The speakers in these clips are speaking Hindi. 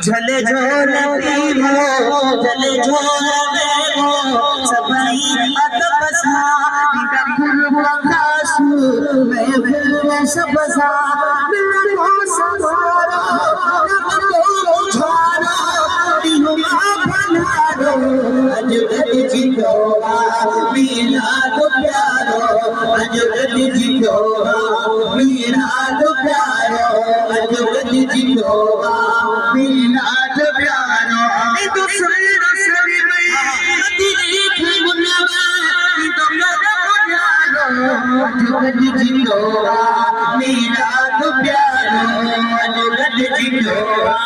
झले झोलती हो झले झोलते हो सबाई अतबसा गुरु बखासु मैं भूल सबसा मिलो सवारा नमो छारा दिनो भनारो अजगद जितोरा मीरा तो प्यारो अजगद जितोरा मीरा तो प्यारो अजगद जितोरा मीरा तो प्यारो तो सुन सभी में दिल मुन्ना तो मेरा प्यारो अजगद जितोरा मीरा तो प्यारो अजगद जितोरा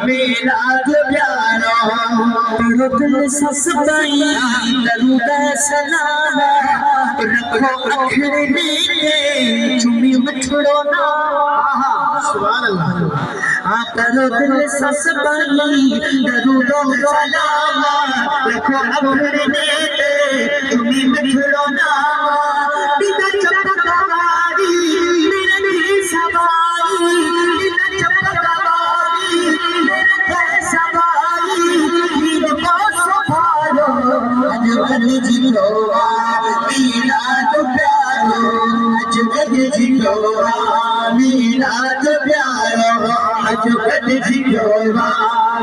मीरा तो प्यारो तेरो दिल ससबाई दरूद सलाम रखो अखरे में चुमी मछड़ो ना सुभान अल्लाह तेरो दिल ससबाई दरूद सलाम रखो अखरे में चुमी मछड़ो ना बिना चपकावारी मेरे दिल सवाई बिना चपकावारी मेरे सवाई बिना सफारो अजगद जितोरा मीरा तो प्यारो अजगद जितोरा मीरा तो प्यारो अजगद जितोरा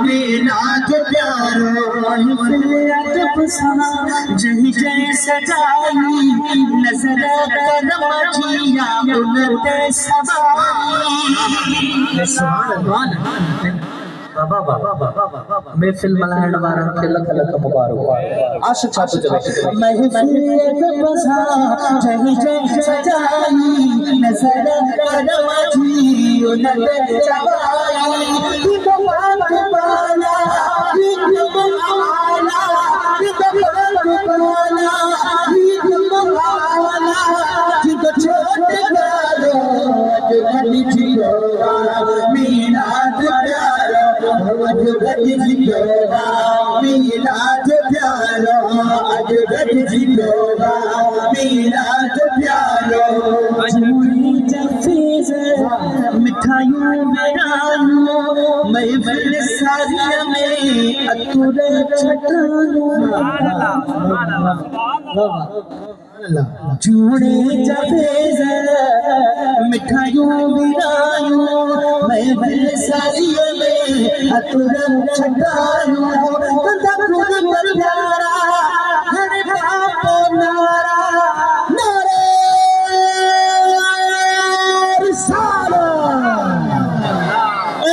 मीरा तो प्यारो जही जय सजाई नजर करम जिया उनते सवाई बाबा बाबा महफिल मलायण वारन खे लख लख मुबारक आशिक छाप चले महफिल बसा जही जय सजाई नजर करम जियो नते सवाई भगवान वाला भगवाना भगवाना भगवाना जिको छोड़ गालो अजगद जितोरा मीरा तो प्यारो अजगद जितोरा मीरा तो प्यारो अजगद जितोरा मीरा तो प्यारो अजमुई जफीज मिठाइयों बेरानो महफिल सारिया में अतुरे छटानो चूड़े जफीज मिठाइयों बेरानो महफिल सारिया में अतुरे छटानो कंधा खुद पर प्यारा हर बापो नारा नारे सारा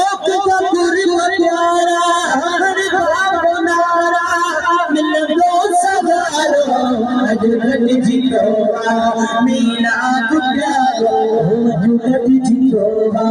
एक जबुर प्यारा हर बापो नारा मिलो सगारो अजगद जितोरा मीरा तो प्यारो अजगद जितोरा